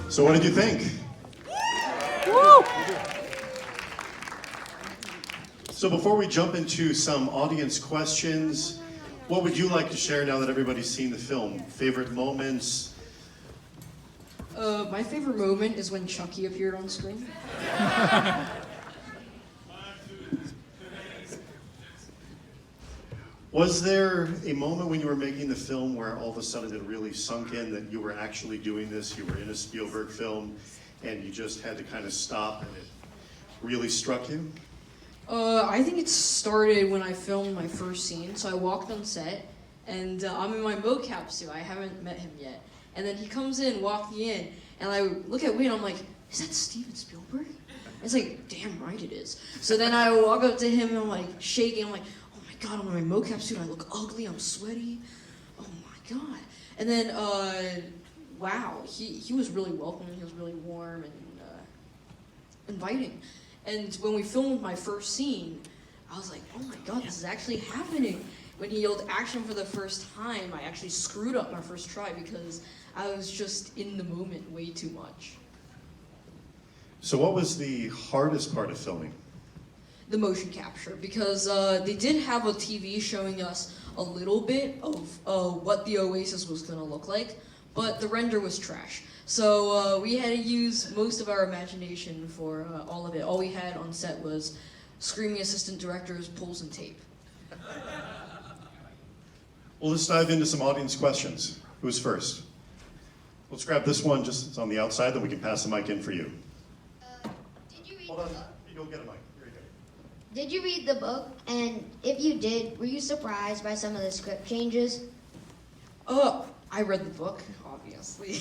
So what did you think? Woo! So before we jump into some audience questions, what would you like to share now that everybody's seen the film? Favorite moments? My favorite moment is when Chucky appeared on screen. Was there a moment when you were making the film where all of a sudden it really sunk in that you were actually doing this, you were in a Spielberg film, and you just had to kind of stop and it really struck you? I think it started when I filmed my first scene. So I walked on set, and I'm in my mocap suit. I haven't met him yet. And then he comes in, walking in, and I look at Wayne, I'm like, is that Steven Spielberg? And it's like, damn right it is. So then I walk up to him, and I'm like shaking, I'm like, oh my god, I'm in my mocap suit, I look ugly, I'm sweaty. Oh my god. And then, wow, he was really welcoming, he was really warm and inviting. And when we filmed my first scene, I was like, oh my god, this is actually happening. When he yelled action for the first time, I actually screwed up my first try because I was just in the moment way too much. So what was the hardest part of filming? The motion capture, because they did have a TV showing us a little bit of what the Oasis was going to look like, but the render was trash. So we had to use most of our imagination for all of it. All we had on set was screaming assistant directors, pulls, and tape. Well, let's dive into some audience questions. Who's first? Let's grab this one, just it's on the outside, then we can pass the mic in for you. Did you read Hold the on, book? you go get a mic. Here you go. Did you read the book? And if you did, were you surprised by some of the script changes? Oh, I read the book, obviously.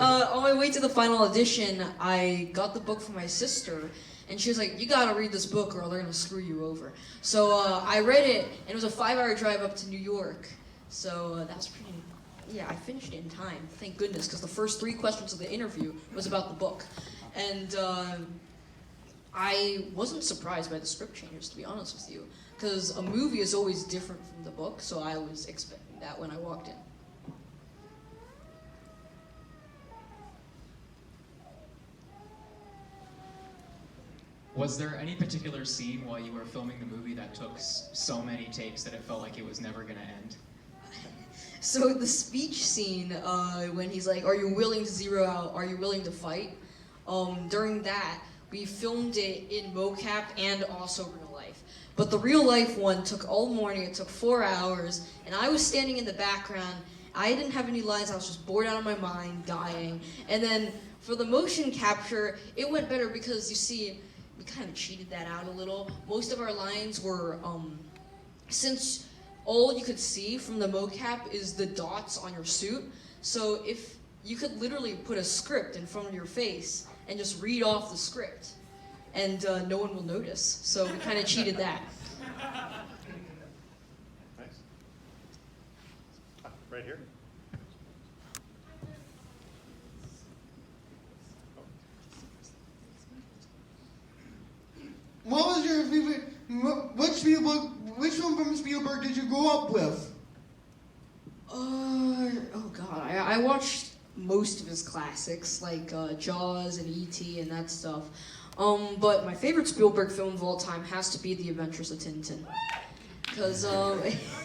On my way to the final edition, I got the book from my sister, and she was like, you gotta read this book or they're gonna screw you over. So I read it, and it was a 5-hour drive up to New York. So that was pretty, yeah, I finished it in time, thank goodness, because the first 3 questions of the interview was about the book. And I wasn't surprised by the script changes, to be honest with you, because a movie is always different from the book, so I was expecting that when I walked in. Was there any particular scene while you were filming the movie that took so many takes that it felt like it was never going to end? So the speech scene, when he's like, are you willing to zero out, are you willing to fight? During that, we filmed it in mocap and also real life. But the real life one took all morning, it took 4 hours, and I was standing in the background. I didn't have any lines, I was just bored out of my mind, dying. And then for the motion capture, it went better because you see, we kind of cheated that out a little. Most of our lines were, since all you could see from the mocap is the dots on your suit, so if you could literally put a script in front of your face and just read off the script, and no one will notice. So we kind of cheated that. Nice. Right here. What was your favorite? Which film from Spielberg did you grow up with? Oh god, I watched most of his classics, like Jaws and E.T. and that stuff. But my favorite Spielberg film of all time has to be The Adventures of Tintin. Because,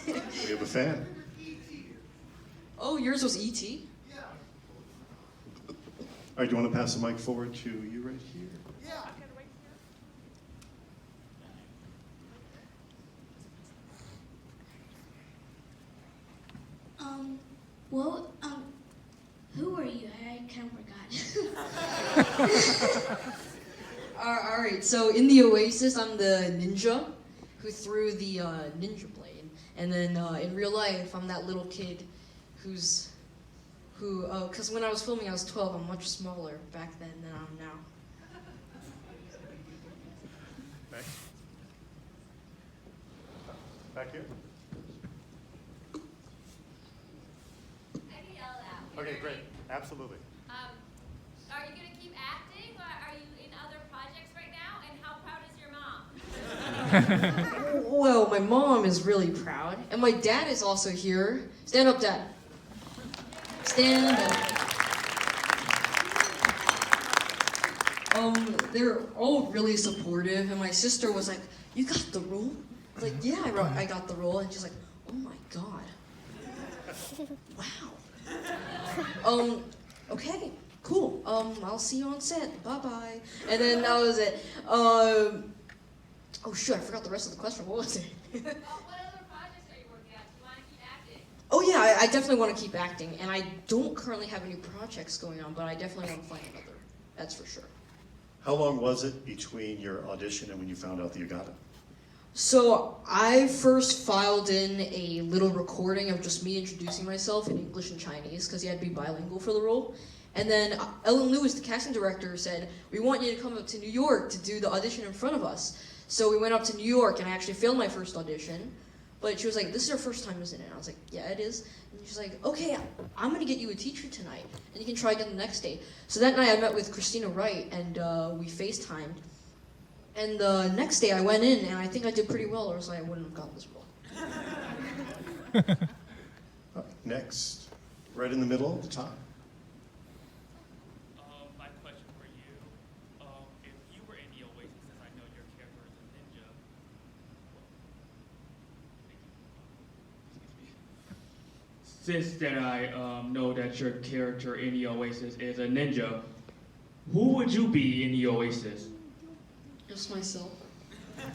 We have a fan. oh, yours was E.T.? All right, do you want to pass the mic forward to you right here? Yeah. Well, who are you? I kind of forgot. Alright, so in the Oasis, I'm the ninja who threw the ninja blade. And then in real life, I'm that little kid because when I was filming, I was 12, I'm much smaller back then than I am now. Nice. Back here. I can yell it out. Okay, great. Absolutely. Are you going to keep acting? Or are you in other projects right now? And how proud is your mom? Well, my mom is really proud, and my dad is also here. Stand up, Dad. Stand up. they're all really supportive, and my sister was like, "You got the role?" I was like, "Yeah, I got the role," and she's like, "Oh my god, wow." Okay, cool. I'll see you on set. Bye bye. And then that was it. Oh shoot, I forgot the rest of the question. What was it? What other projects are you working on? Do you want to keep acting? Oh yeah, I definitely want to keep acting, and I don't currently have any projects going on, but I definitely want to find another. That's for sure. How long was it between your audition and when you found out that you got it? So I first filed in a little recording of just me introducing myself in English and Chinese because you had to be bilingual for the role. And then Ellen Lewis, the casting director, said, "We want you to come up to New York to do the audition in front of us." So we went up to New York, and I actually filmed my first audition. But she was like, "This is your first time, isn't it?" And I was like, "Yeah, it is." And she's like, "Okay, I'm going to get you a teacher tonight, and you can try again the next day." So that night I met with Christina Wright, and we FaceTimed. And the next day I went in, and I think I did pretty well, or else I wouldn't have gotten this role. Next, right in the middle at the top. My question for you, if you were in the Oasis, since I know your character is a ninja, since that I know that your character in the Oasis is a ninja, who would you be in the Oasis? Just myself.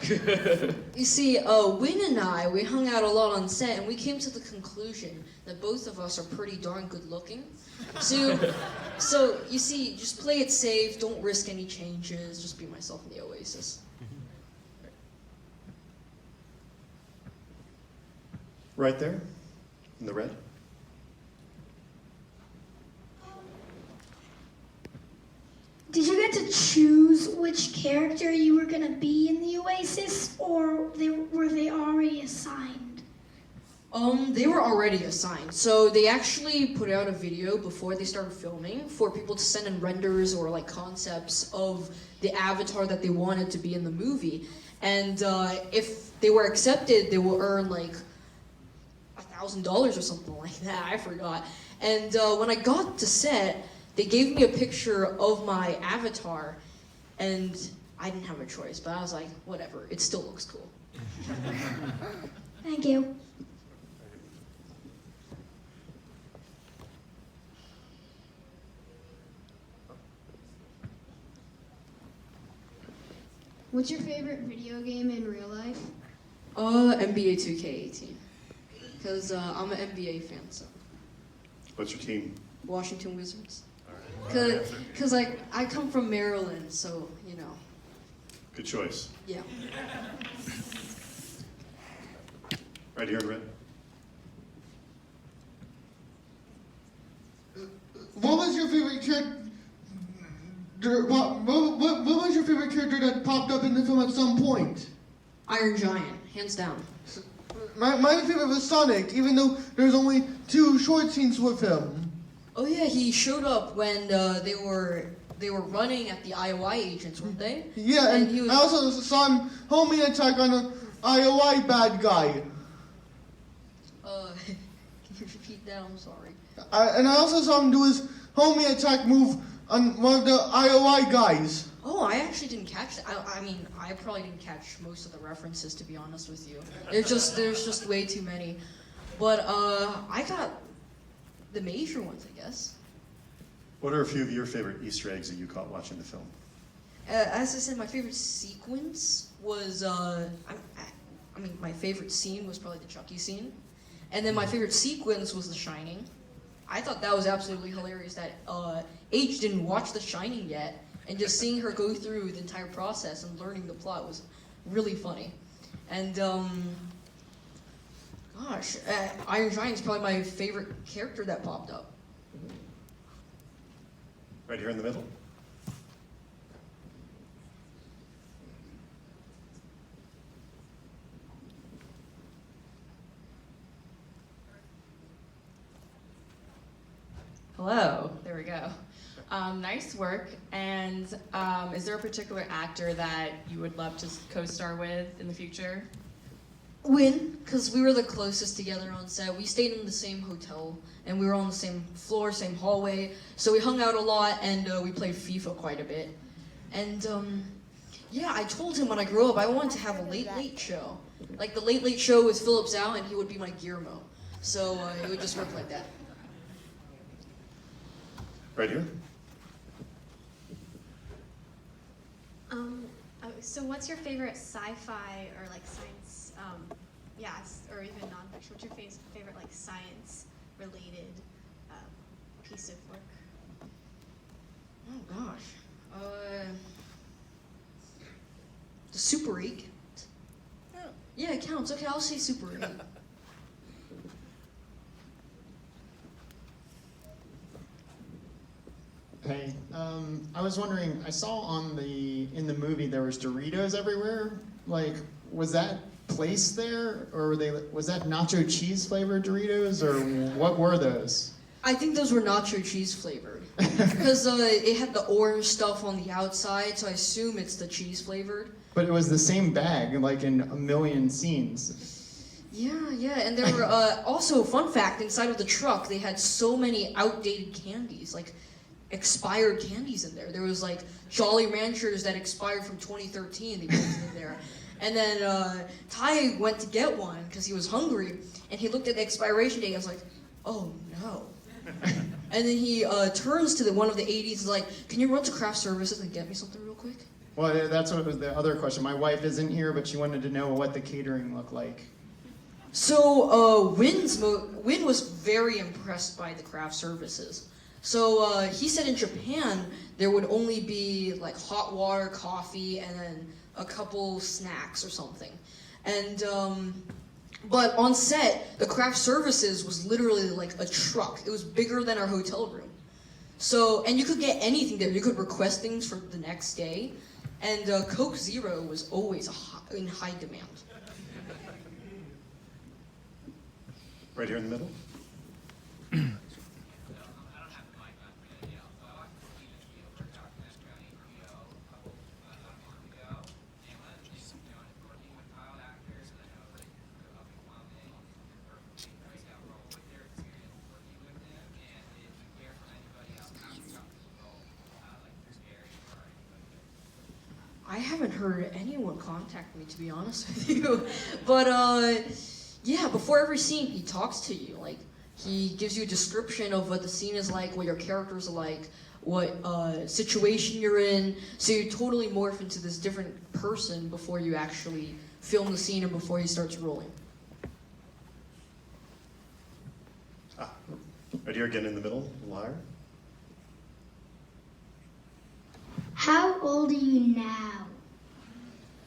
You see, Win and I, we hung out a lot on set, and we came to the conclusion that both of us are pretty darn good looking. So you see, just play it safe, don't risk any changes, just be myself in the Oasis. Right there, in the red. Did you get to choose which character you were going to be in the Oasis, or were they already assigned? They were already assigned. So they actually put out a video before they started filming for people to send in renders or like concepts of the avatar that they wanted to be in the movie. And if they were accepted, they will earn like $1,000 or something like that. I forgot. And when I got to set, they gave me a picture of my avatar, and I didn't have a choice, but I was like, whatever, it still looks cool. Thank you. What's your favorite video game in real life? NBA 2K18. Because I'm an NBA fan, so. What's your team? Washington Wizards. All right. Because like, I come from Maryland, so, you know, Good choice. yeah. Right here in red. What was your favorite character? What was your favorite character that popped up in the film at some point? Iron Giant, hands down. My favorite was Sonic, even though there's only 2 short scenes with him. Oh yeah, he showed up when they were running at the IOI agents, weren't they? Yeah, and he was, I also saw him homing attack on an IOI bad guy. can you repeat that? I'm sorry. And I also saw him do his homing attack move on one of the IOI guys. Oh, I actually didn't catch that. I mean, I probably didn't catch most of the references, to be honest with you. There's just way too many. But I got the major ones, I guess. What are a few of your favorite Easter eggs that you caught watching the film? As I said, my favorite sequence was, I mean, my favorite scene was probably the Chucky scene. And then my favorite sequence was The Shining. I thought that was absolutely hilarious that H didn't watch The Shining yet, and just seeing her go through the entire process and learning the plot was really funny. And, gosh, Iron Giant's probably my favorite character that popped up. Right here in the middle. Hello, there we go. Nice work. And is there a particular actor that you would love to co-star with in the future? Win, because we were the closest together on set. We stayed in the same hotel, and we were on the same floor, same hallway. So we hung out a lot, and we played FIFA quite a bit. And yeah, I told him when I grew up I wanted to have a late late show, like the Late Late Show with Philip Zhao, and he would be my Guillermo. So it would just work like that. Right here. So what's your favorite sci-fi or like science, or even nonfiction? What's your favorite like science-related piece of work? Oh gosh. The Super 8. Yeah, it counts. Okay, I'll say Super 8. Hey, I was wondering, I saw in the movie there was Doritos everywhere. Like, was that placed there, or was that nacho cheese flavored Doritos, or what were those? I think those were nacho cheese flavored. Because it had the orange stuff on the outside, so I assume it's the cheese flavored. But it was the same bag, like in a million scenes. Yeah, and there were also, fun fact, inside of the truck they had so many outdated candies, like expired candies in there. There was like Jolly Ranchers that expired from 2013, they put in there. And then Ty went to get one because he was hungry, and he looked at the expiration date and was like, oh no. And then he turns to one of the 80s and is like, can you run to craft services and get me something real quick? Well, that's what was the other question. My wife isn't here, but she wanted to know what the catering looked like. So Win was very impressed by the craft services. So he said in Japan there would only be like hot water, coffee, and then a couple snacks or something. And but on set, the craft services was literally like a truck. It was bigger than our hotel room. So, and you could get anything there. You could request things for the next day. And Coke Zero was always in high demand. Right here in the middle. I haven't heard anyone contact me, to be honest with you. But yeah, before every scene, he talks to you. Like, he gives you a description of what the scene is like, what your characters are like, what situation you're in. So you totally morph into this different person before you actually film the scene and before he starts rolling. Right here again in the middle, a little higher. How old are you now?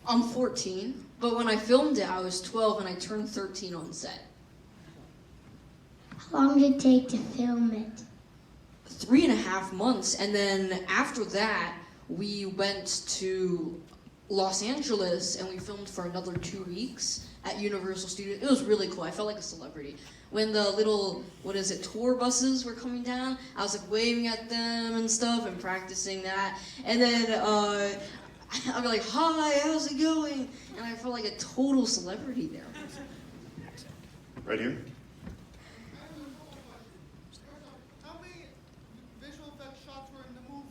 I'm 14, but when I filmed it, I was 12 and I turned 13 on set. How long did it take to film it? 3.5 months, and then after that, we went to Los Angeles and we filmed for another 2 weeks at Universal Studios. It was really cool. I felt like a celebrity. When the little, tour buses were coming down, I was like waving at them and stuff and practicing that. And then I'd be like, hi, how's it going? And I felt like a total celebrity there. Right here. How many visual effects shots were in the movie?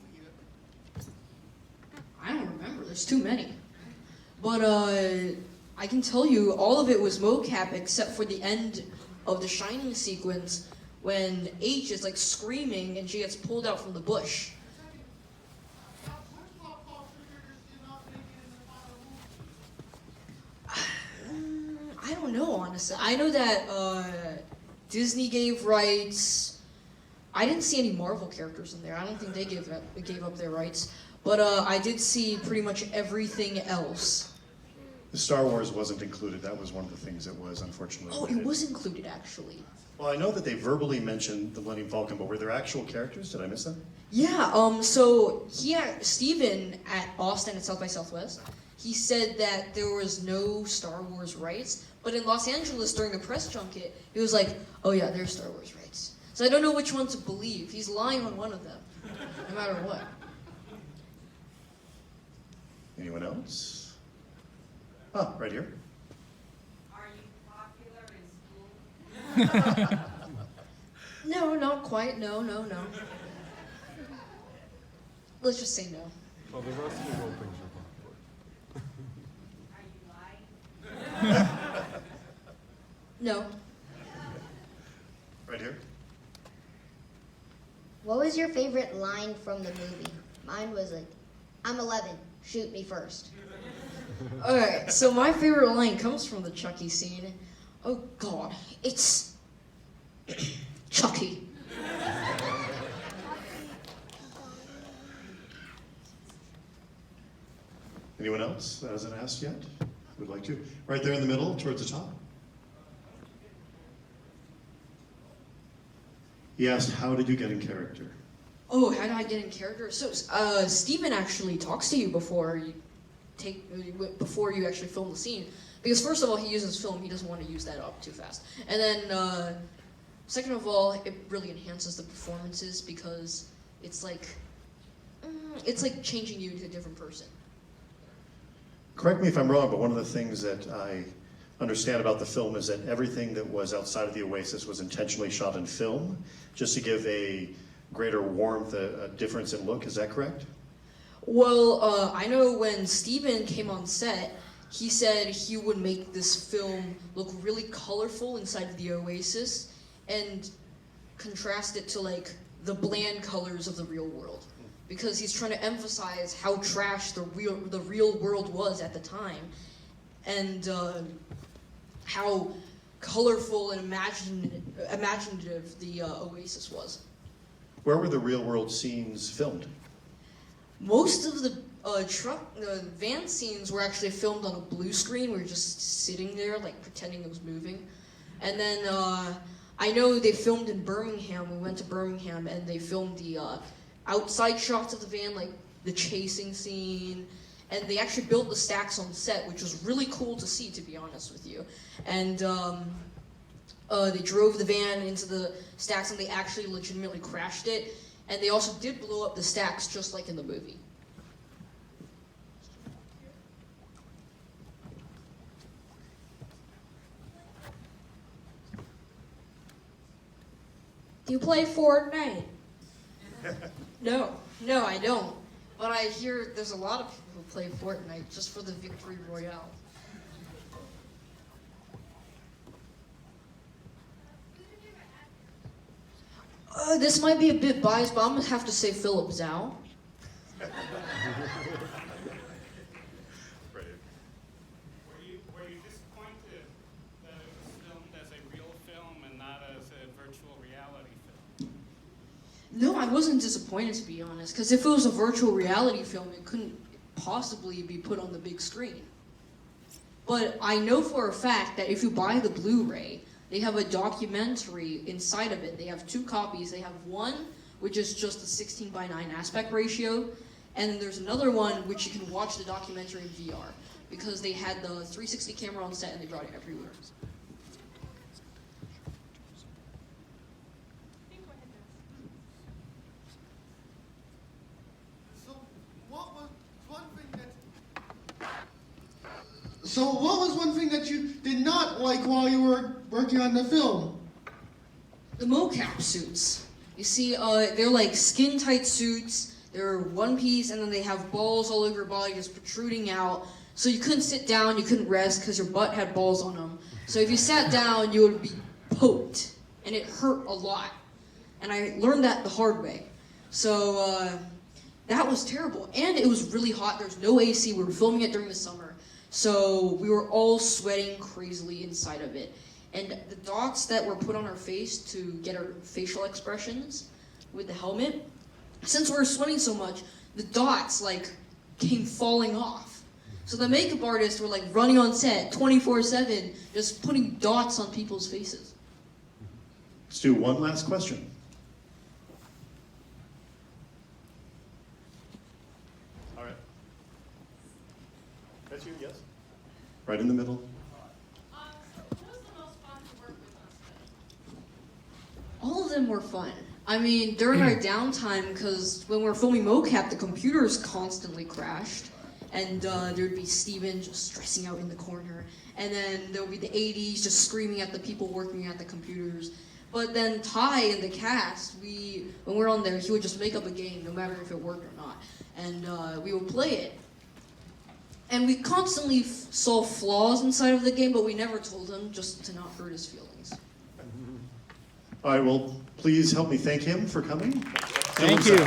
I don't remember. There's too many. But I can tell you all of it was mocap except for the end of the Shining sequence when H is like screaming and she gets pulled out from the bush. I don't know, honestly. I know that Disney gave rights. I didn't see any Marvel characters in there. I don't think they gave up their rights. But I did see pretty much everything else. The Star Wars wasn't included. That was one of the things that was, unfortunately. Oh, it was included, actually. Well, I know that they verbally mentioned the Millennium Falcon, but were there actual characters? Did I miss that? Yeah, so Steven at Austin at South by Southwest, he said that there was no Star Wars rights, but in Los Angeles during the press junket, he was like, oh yeah, there's Star Wars rights. So I don't know which one to believe. He's lying on one of them, no matter what. Anyone else? Ah, right here. Are you popular in school? No, not quite. No. Let's just say no. Oh, the rest of the gold things are fine. No. Right here. What was your favorite line from the movie? Mine was like, I'm 11, shoot me first. Alright, so my favorite line comes from the Chucky scene. Oh god, it's Chucky. Anyone else that hasn't asked yet? Would like to? Right there in the middle, towards the top. He asked, how did you get in character? Oh, how did I get in character? So, Steven actually talks to you before you actually film the scene. Because first of all, he uses film, he doesn't want to use that up too fast. And then, second of all, it really enhances the performances because it's like changing you into a different person. Correct me if I'm wrong, but one of the things that I understand about the film is that everything that was outside of the Oasis was intentionally shot in film, just to give a greater warmth, a difference in look. Is that correct? Well, I know when Steven came on set, he said he would make this film look really colorful inside of the Oasis and contrast it to like the bland colors of the real world. Because he's trying to emphasize how trash the real world was at the time, and how colorful and imaginative the Oasis was. Where were the real world scenes filmed? Most of the van scenes were actually filmed on a blue screen. We were just sitting there, like pretending it was moving. And then I know they filmed in Birmingham. We went to Birmingham and they filmed the outside shots of the van, like the chasing scene, and they actually built the stacks on set, which was really cool to see, to be honest with you. And they drove the van into the stacks, and they actually legitimately crashed it. And they also did blow up the stacks, just like in the movie. Do you play Fortnite? No, I don't. But I hear there's a lot of people who play Fortnite just for the victory royale. This might be a bit biased, but I'm gonna have to say Philip Zhao. Were you disappointed that it was filmed as a real film and not as a virtual reality film? No, I wasn't disappointed, to be honest, because if it was a virtual reality film, it couldn't possibly be put on the big screen. But I know for a fact that if you buy the Blu-ray, they have a documentary inside of it. They have 2 copies. They have one, which is just a 16:9 aspect ratio, and then there's another one which you can watch the documentary in VR, because they had the 360 camera on set and they brought it everywhere. So what was one thing that you did not like while you were working on the film? The mocap suits. You see, they're like skin-tight suits. They're one piece, and then they have balls all over your body just protruding out. So you couldn't sit down, you couldn't rest, because your butt had balls on them. So if you sat down, you would be poked, and it hurt a lot. And I learned that the hard way. So that was terrible. And it was really hot. There's no AC. We were filming it during the summer. So we were all sweating crazily inside of it. And the dots that were put on our face to get our facial expressions with the helmet, since we were sweating so much, the dots like came falling off. So the makeup artists were like running on set 24/7, just putting dots on people's faces. Let's do one last question. All right. That's you, yes? Right in the middle. All of them were fun. I mean, during our downtime, because when we were filming mocap, the computers constantly crashed. And there'd be Steven just stressing out in the corner. And then there would be the 80s just screaming at the people working at the computers. But then Ty in the cast, when we're on there, he would just make up a game, no matter if it worked or not, and we would play it. And we constantly saw flaws inside of the game, but we never told him, just to not hurt his feelings. All right, well, please help me thank him for coming. Thank you.